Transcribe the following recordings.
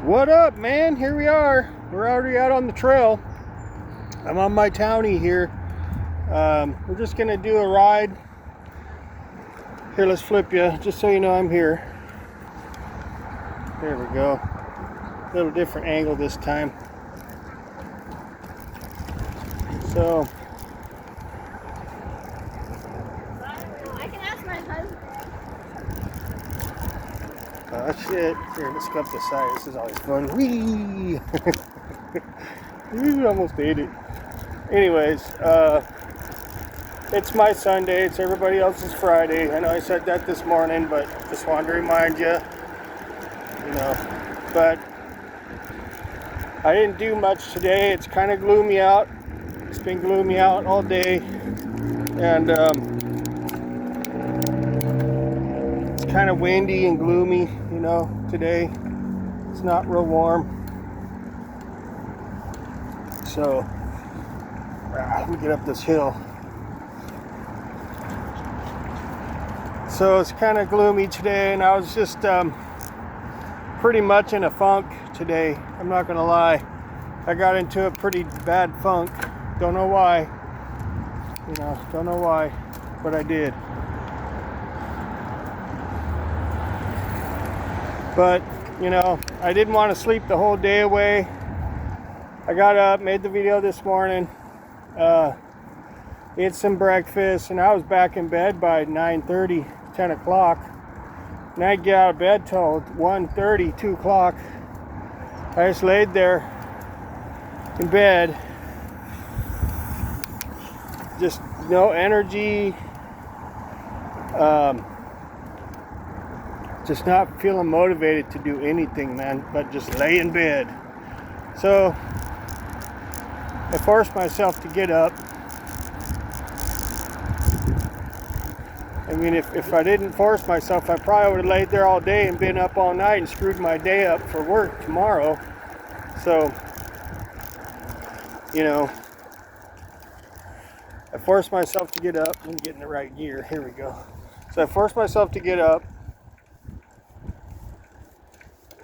What up, man? Here we are. We're already out on the trail. I'm on my townie here. We're just gonna do a ride. Here, let's flip you, just so you know I'm here. There we go. A little different angle this time. So, I can ask my husband. oh shit. Here, let's go up the side. This is always fun. Whee! We almost ate it. Anyways, it's my Sunday. It's everybody else's Friday. I know I said that this morning, but just wanted to remind you, But I didn't do much today. It's kind of gloomy out. It's been gloomy out all day, and it's kind of windy and gloomy, today. It's not real warm. So, let me get up this hill. So it's kind of gloomy today, and I was just pretty much in a funk today. I'm not gonna lie. I got into a pretty bad funk. Don't know why. Don't know why, but I did. But, I didn't want to sleep the whole day away. I got up, made the video this morning, ate some breakfast, and I was back in bed by 9:30, 10 o'clock. And I'd get out of bed till 1:30, 2 o'clock. I just laid there in bed, just no energy, just not feeling motivated to do anything, man, but just lay in bed. So I forced myself to get up. I mean, if I didn't force myself, I probably would have laid there all day and been up all night and screwed my day up for work tomorrow. So, I forced myself to get up. I'm getting the right gear. Here we go. So I forced myself to get up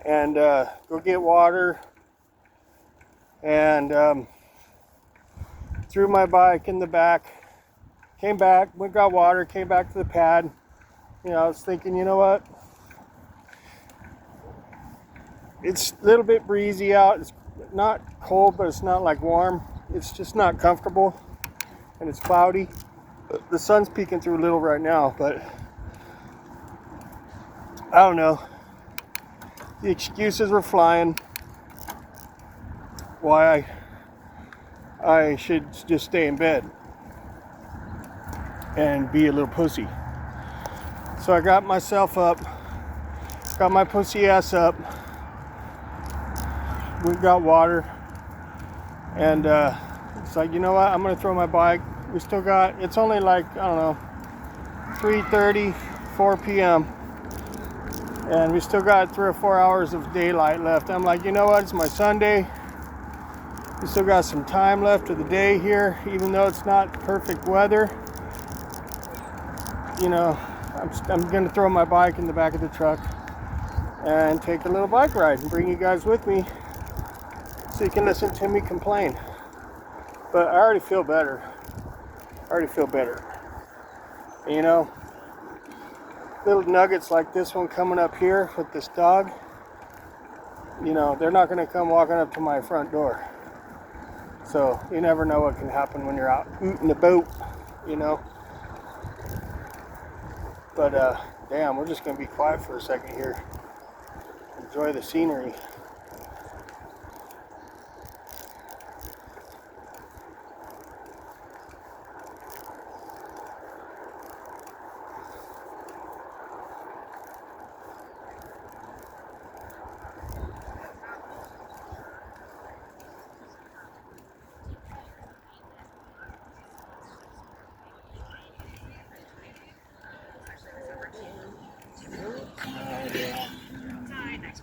and go get water, and threw my bike in the back. Came back, went got water, came back to the pad. I was thinking, you know what? It's a little bit breezy out. It's not cold, but it's not like warm. It's just not comfortable, and it's cloudy. The sun's peeking through a little right now, but I don't know. The excuses were flying why I should just stay in bed and be a little pussy. So I got myself up, got my pussy ass up. We got water, and it's like, you know what? I'm gonna throw my bike. We still got. It's only like, I don't know, 3:30, 4 p.m. and we still got 3 or 4 hours of daylight left. I'm like, you know what? It's my Sunday. We still got some time left of the day here, even though it's not perfect weather. I'm gonna throw my bike in the back of the truck and take a little bike ride and bring you guys with me so you can listen to me complain. But I already feel better. And, little nuggets like this one coming up here with this dog, they're not gonna come walking up to my front door. So you never know what can happen when you're out in the boat, But damn, we're just gonna be quiet for a second here. Enjoy the scenery.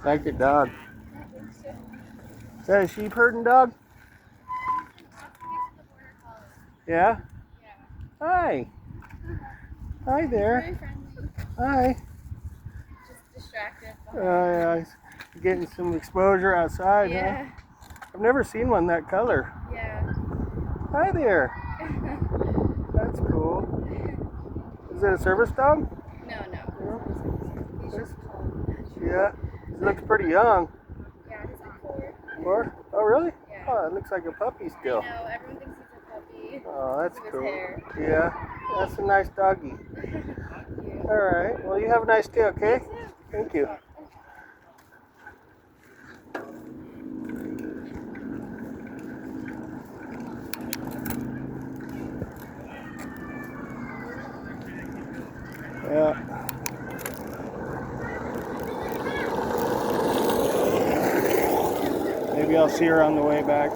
Like your dog. Is that a sheep herding dog? Yeah? Hi. Hi there. Very friendly. Hi. Just distracted. Yeah. Getting some exposure outside, Yeah. huh? I've never seen one that color. Yeah. Hi there. That's cool. Is it a service dog? No. He's just called. Yeah. It looks pretty young. Yeah, he's like 4. 4? Oh, really? Yeah. Oh, it looks like a puppy still. I know, everyone thinks he's a puppy. Oh, that's With his cool. hair. Yeah, that's a nice doggy. Thank you. All right. Well, you have a nice day, okay? Thank you. Yeah. Maybe I'll see her on the way back.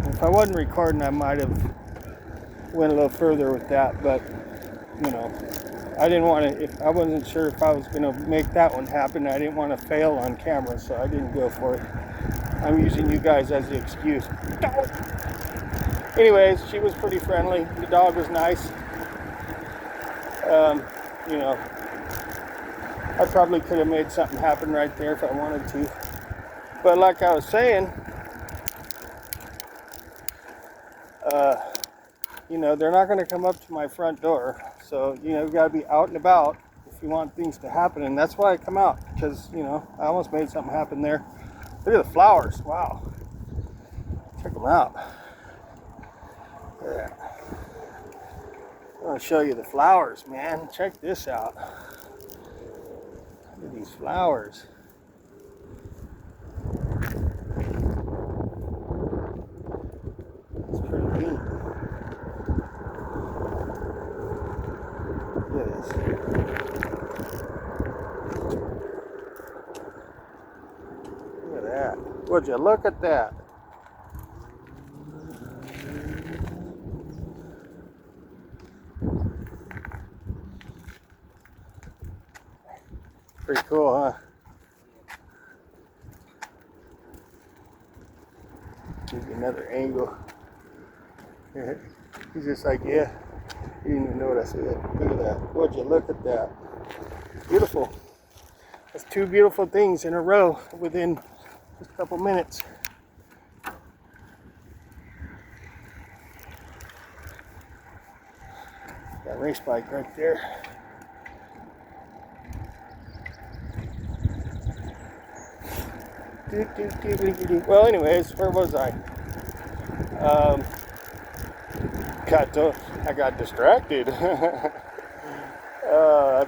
If I wasn't recording, I might have went a little further with that, but you know, I didn't want to. If I wasn't sure if I was going to make that one happen, I didn't want to fail on camera, so I didn't go for it. I'm using you guys as the excuse. Anyways, she was pretty friendly. The dog was nice. You know, I probably could have made something happen right there if I wanted to. But like I was saying, you know, they're not going to come up to my front door. So, you know, you got to be out and about if you want things to happen. And that's why I come out, because, you know, I almost made something happen there. Look at the flowers. Wow. Check them out. Yeah. I want to show you the flowers, man. Check this out. Look at these flowers. It's pretty neat. Look at this. Look at that. Would you look at that? Pretty cool, huh? Give you another angle. He's just like, yeah. He didn't even know what I said. Look at that. Would you look at that? Beautiful. That's 2 beautiful things in a row within just a couple minutes. That race bike right there. Well, anyways, where was I? I got distracted. That's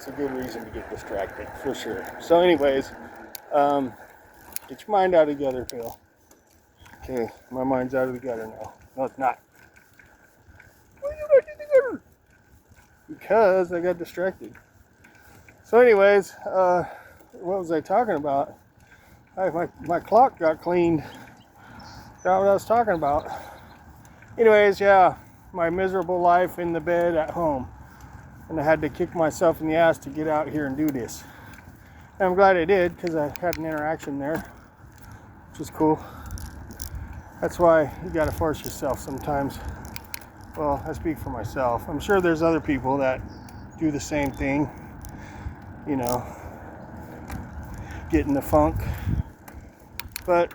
a good reason to get distracted, for sure. So anyways, get your mind out of the gutter, Phil. Okay, my mind's out of the gutter now. No, it's not. Why are you back in the gutter? Because I got distracted. So anyways, what was I talking about? My clock got cleaned. Got what I was talking about. Anyways, yeah, my miserable life in the bed at home. And I had to kick myself in the ass to get out here and do this. And I'm glad I did, because I had an interaction there, which is cool. That's why you got to force yourself sometimes. Well, I speak for myself. I'm sure there's other people that do the same thing. You know, get in the funk. But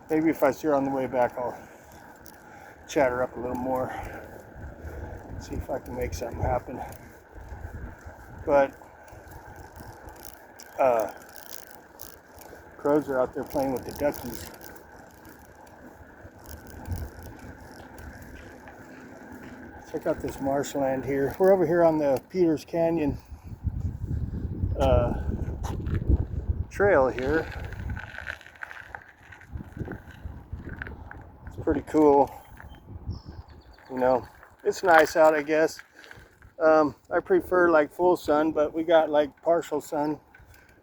maybe if I see her on the way back, I'll chat her up a little more. See if I can make something happen. But crows are out there playing with the duckies. Check out this marshland here. We're over here on the Peters Canyon trail here. It's pretty cool. You know, it's nice out, I guess. I prefer like full sun, but we got like partial sun.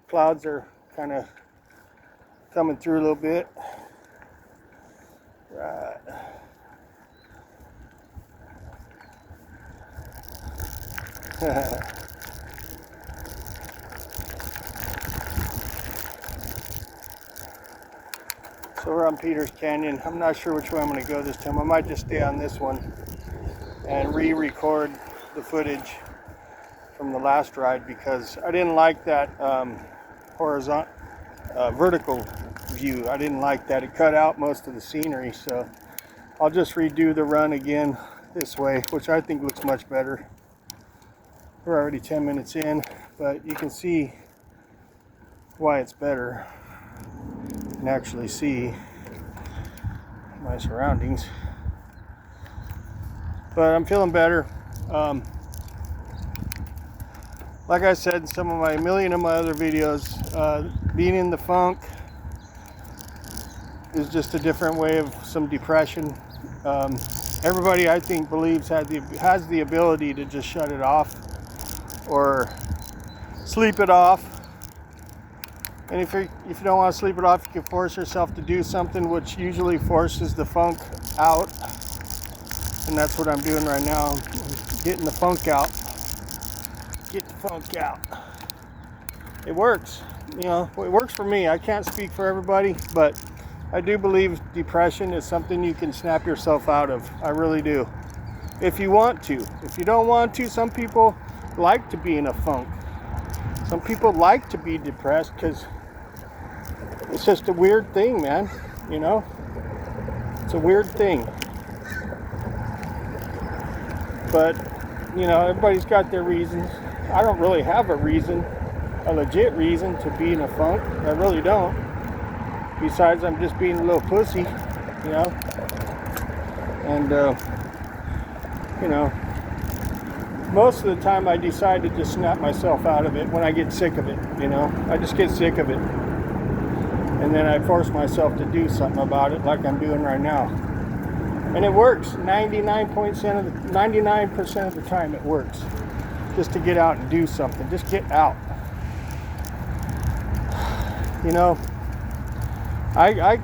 Clouds are kind of coming through a little bit. Right. So we're on Peters Canyon. I'm not sure which way I'm going to go this time. I might just stay on this one and re-record the footage from the last ride because I didn't like that horizontal, vertical view. I didn't like that. It cut out most of the scenery, so I'll just redo the run again this way, which I think looks much better. We're already 10 minutes in, but you can see why it's better. You can actually see my surroundings. But I'm feeling better. Like I said in some of my million of my other videos, being in the funk is just a different way of some depression. Everybody, I think, believes has the ability to just shut it off or sleep it off. And if you don't want to sleep it off, you can force yourself to do something, which usually forces the funk out. And that's what I'm doing right now. I'm getting the funk out. Get the funk out. It works. You know, it works for me. I can't speak for everybody, but I do believe depression is something you can snap yourself out of. I really do. If you want to. If you don't want to, some people like to be in a funk. Some people like to be depressed because it's just a weird thing, man. You know? It's a weird thing. But, you know, everybody's got their reasons. I don't really have a reason, a legit reason to be in a funk. I really don't. Besides, I'm just being a little pussy, you know? And, you know, most of the time I decide to just snap myself out of it when I get sick of it, you know? I just get sick of it. And then I force myself to do something about it like I'm doing right now. And it works. 99% of the time it works. Just to get out and do something. Just get out. You know, I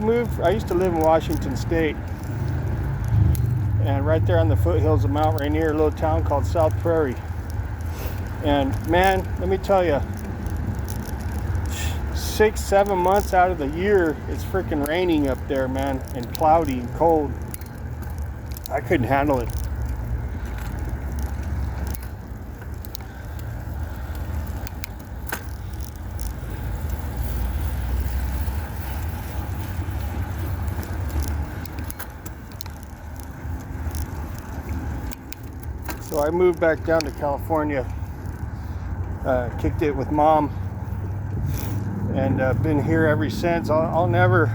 moved, I used to live in Washington State. And right there on the foothills of Mount Rainier, a little town called South Prairie. And man, let me tell you, 6-7 months out of the year, it's freaking raining up there, man, and cloudy and cold. I couldn't handle it. So I moved back down to California, kicked it with Mom, and been here ever since. I'll never,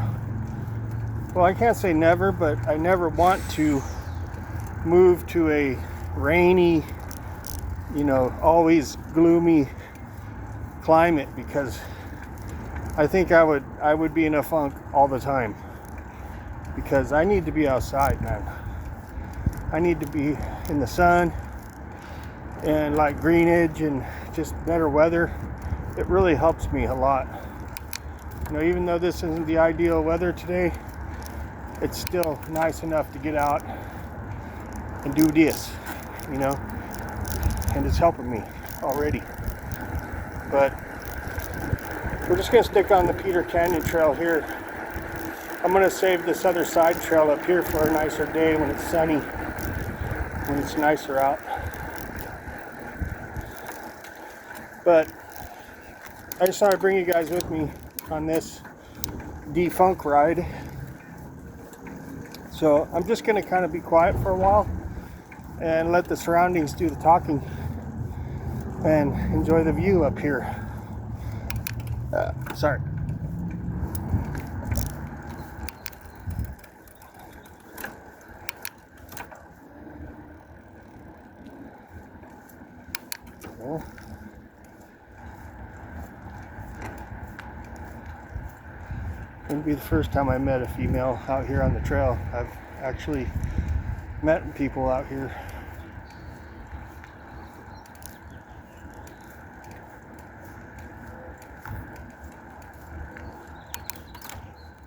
well, I can't say never, but I never want to move to a rainy, you know, always gloomy climate, because I think I would be in a funk all the time, because I need to be outside, man. I need to be in the sun and like greenage and just better weather. It really helps me a lot. You know, even though this isn't the ideal weather today, it's still nice enough to get out and do this, you know, and it's helping me already. But we're just gonna stick on the Peters Canyon Trail here. I'm gonna save this other side trail up here for a nicer day when it's sunny, when it's nicer out. But I just thought I'd bring you guys with me on this defunk ride. So I'm just gonna kind of be quiet for a while and let the surroundings do the talking and enjoy the view up here. Sorry. Wouldn't be the first time I met a female out here on the trail. I've actually met people out here.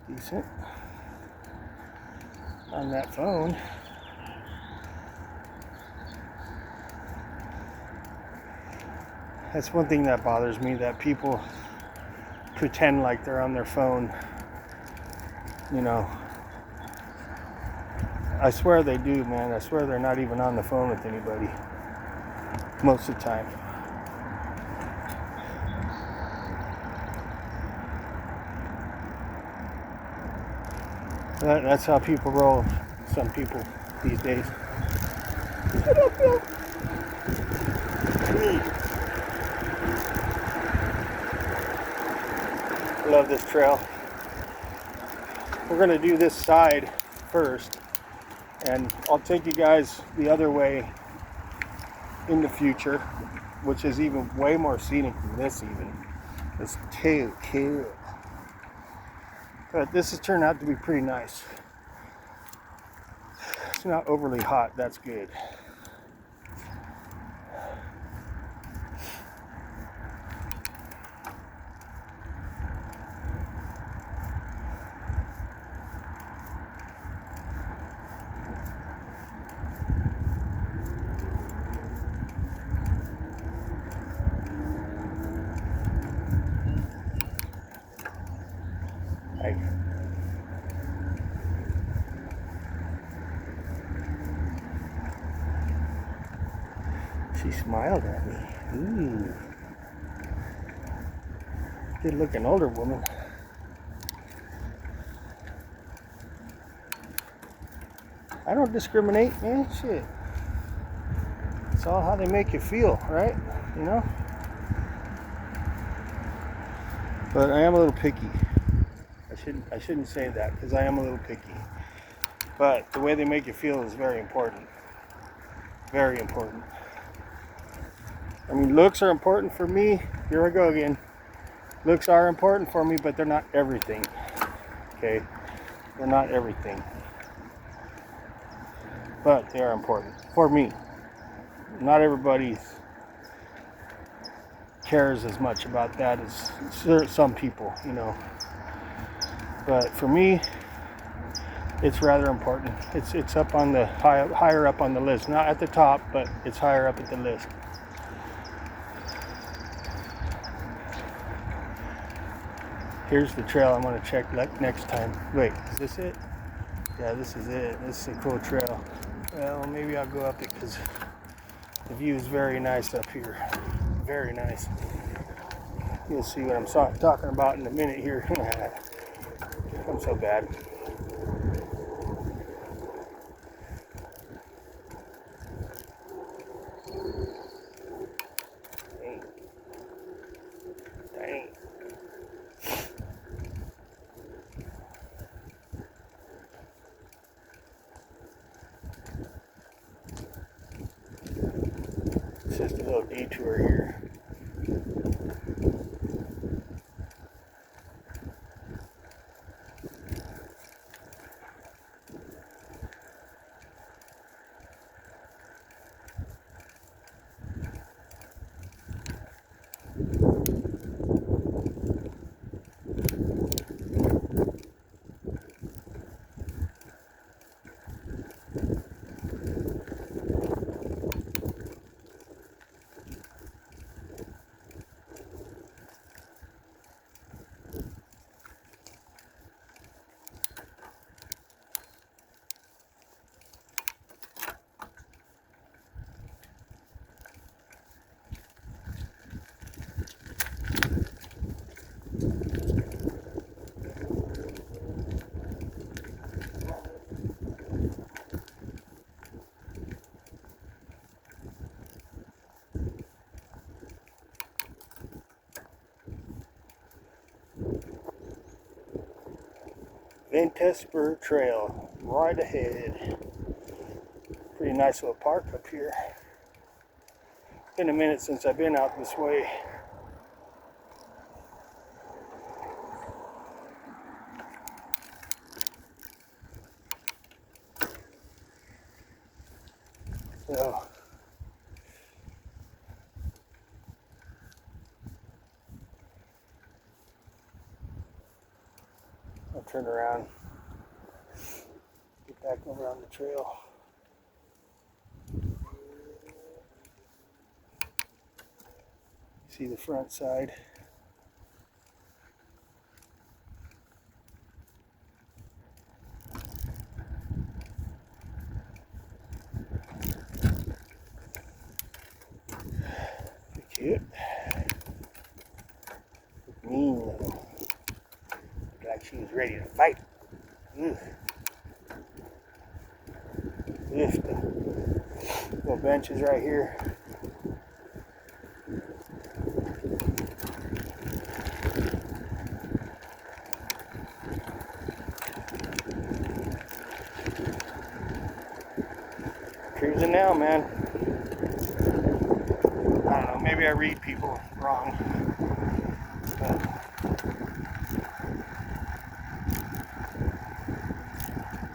Decent on that phone. That's one thing that bothers me, that people pretend like they're on their phone you know, I swear they do, man. I swear they're not even on the phone with anybody most of the time. That's how people roll. Some people these days. Shut up, Bill. I love this trail. We're gonna do this side first, and I'll take you guys the other way in the future, which is even way more scenic than this even. It's too cool. But this has turned out to be pretty nice. It's not overly hot, that's good. Hey. She smiled at me. Ooh. Good looking older woman. I don't discriminate, man. Shit. It's all how they make you feel, right? You know? But I am a little picky. I shouldn't say that because I am a little picky. But the way they make you feel is very important. Very important. I mean, looks are important for me. Here I go again. Looks are important for me, but they're not everything. Okay? They're not everything. But they are important for me. Not everybody cares as much about that as some people, you know. But for me, it's rather important. It's up on the higher up on the list. Not at the top, but it's higher up at the list. Here's the trail I'm going to check next time. Wait, is this it? Yeah, this is it. This is a cool trail. Well, maybe I'll go up it because the view is very nice up here. Very nice. You'll see what I'm talking about in a minute here. I'm so bad. Dang. It's just a little detour here. Ventesper Trail, right ahead. Pretty nice little park up here. Been a minute since I've been out this way. So, I'll turn around, get back over on the trail. See the front side. Yep. Mean little. Like she was ready to fight. Ugh. This little benches right here. Cruising now, man. I don't know, maybe I read people wrong. But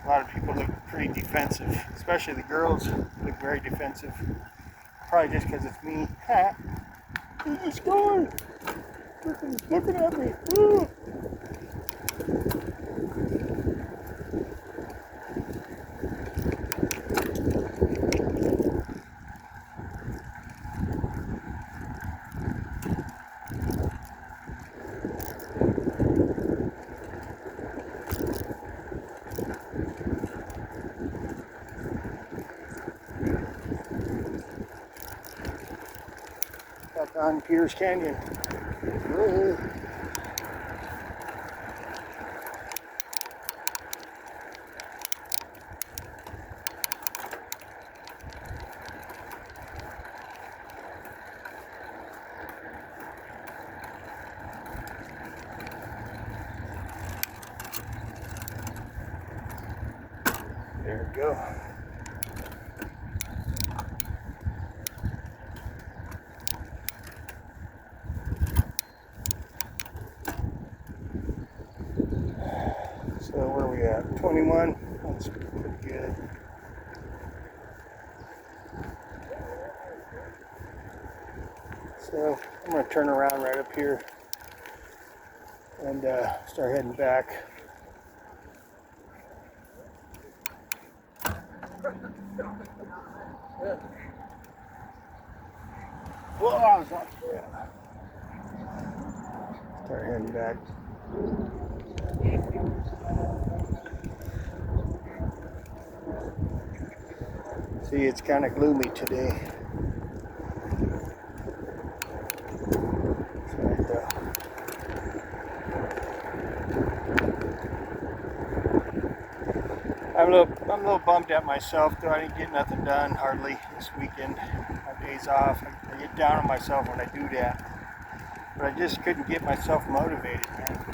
a lot of people look pretty defensive, especially the girls look very defensive. Probably just because it's me. Ha! Who's this guy? Looking at me. Ooh. Back on Peters Canyon. Ooh. There we go. So where are we at? 21? That's pretty good. So I'm going to turn around right up here and start heading back. Whoa, yeah. Start heading back. See, it's kind of gloomy today. So, I'm a little bummed at myself though. I didn't get nothing done hardly this weekend. My days off. I get down on myself when I do that. But I just couldn't get myself motivated, man.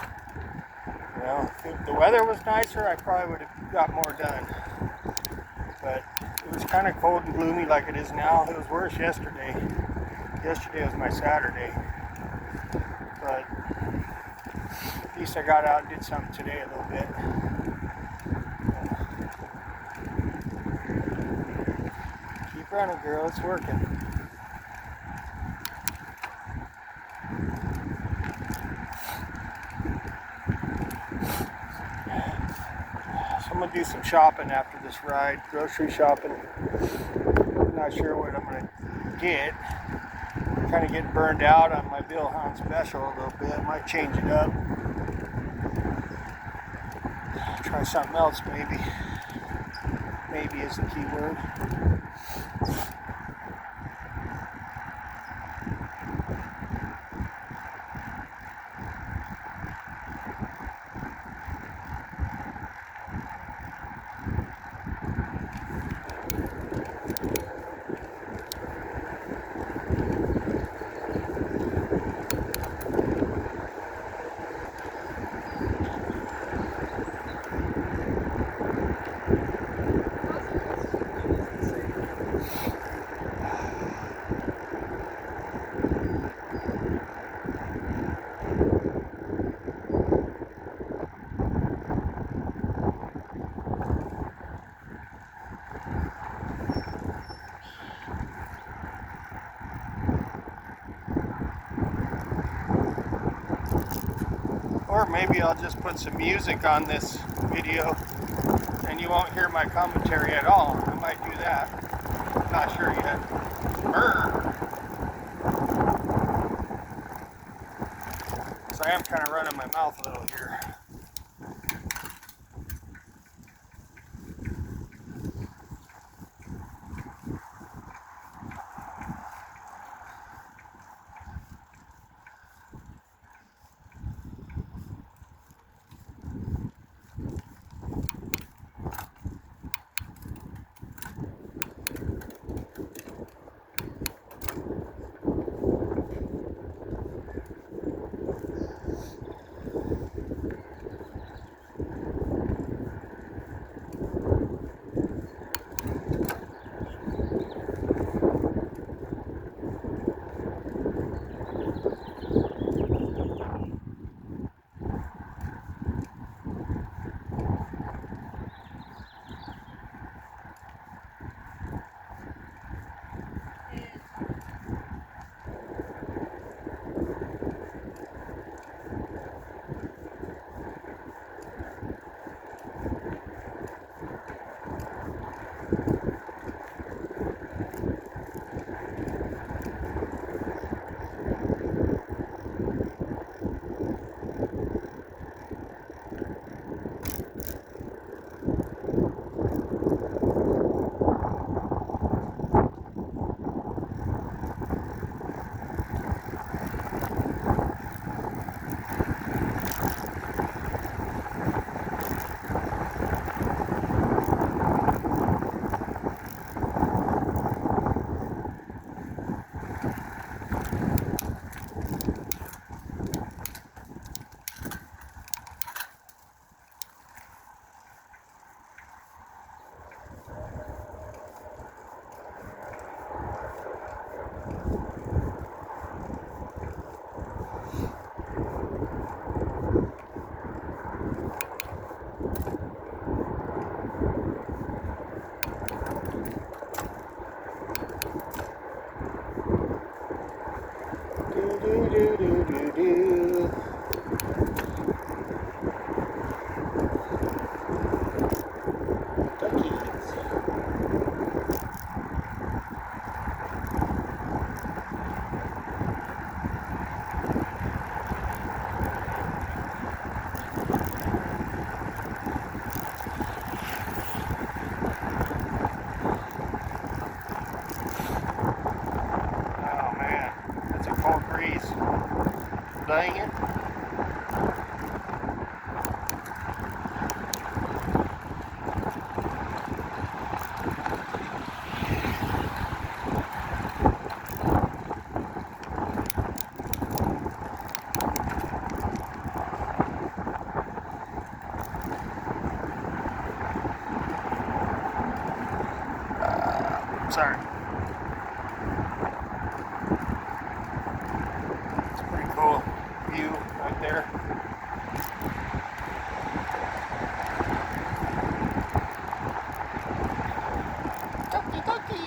You know, if the weather was nicer, I probably would have got more done. But it was kind of cold and gloomy like it is now. It was worse yesterday. Yesterday was my Saturday. But at least I got out and did something today a little bit. Keep running, girl. It's working. So I'm going to do some shopping after this ride. Grocery shopping. Not sure what I'm going to get. Kind of getting burned out on my Bill Hound special a little bit. Might change it up. Try something else maybe. Maybe is the key word. Or maybe I'll just put some music on this video and you won't hear my commentary at all. I might do that. Not sure yet. So I am kind of running my mouth a little here. Dang it. Sorry. It's a pretty cool view right there. Ducky, ducky.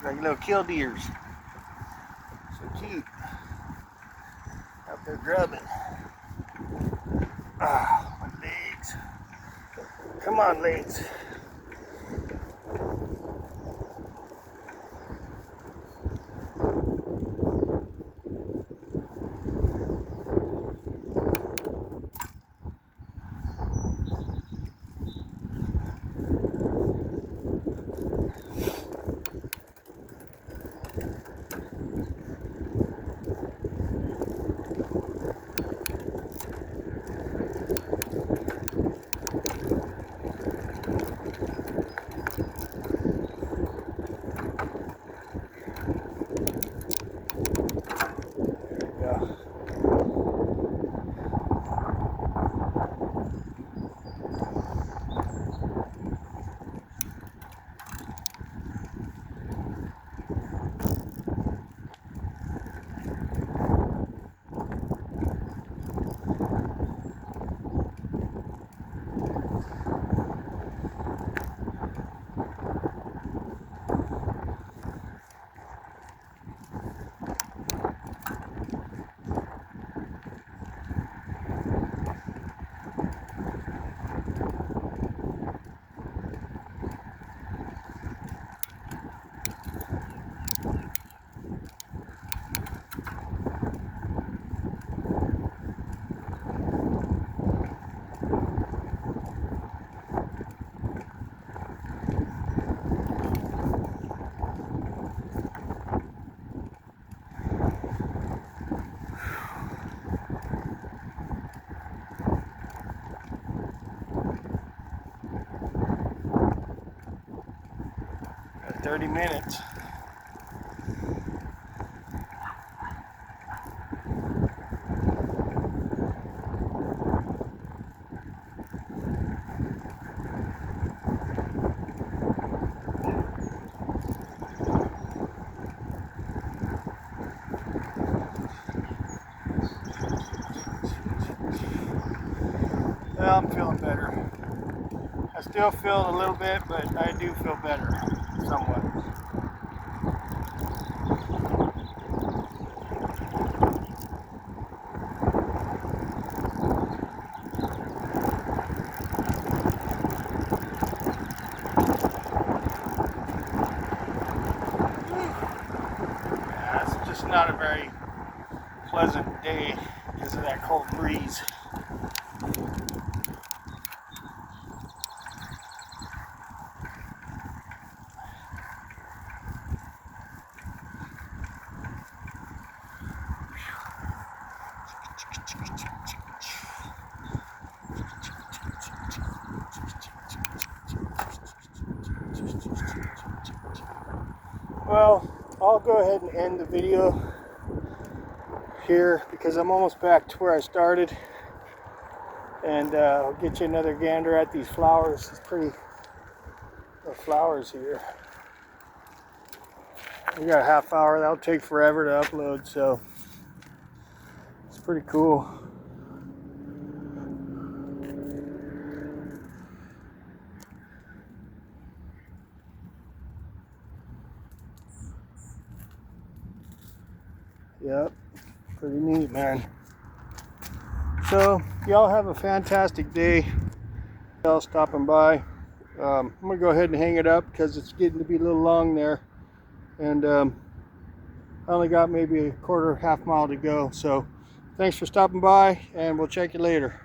Like little killdeers. So cute. Out there grubbing. Ah, my legs. Come on, legs. Yeah. Got 30 minutes. Well, I'm feeling better. I still feel a little bit, but I do feel better, somewhat. Yeah, it's just not a very pleasant day because of that cold breeze. Well, I'll go ahead and end the video here because I'm almost back to where I started, and I'll get you another gander at these flowers. It's pretty, the flowers here. We got a half hour. That'll take forever to upload, so it's pretty cool. Yep, pretty neat, man. So y'all have a fantastic day. Y'all stopping by. I'm gonna go ahead and hang it up because it's getting to be a little long there, and I only got maybe a half mile to go. So thanks for stopping by, and we'll check you later.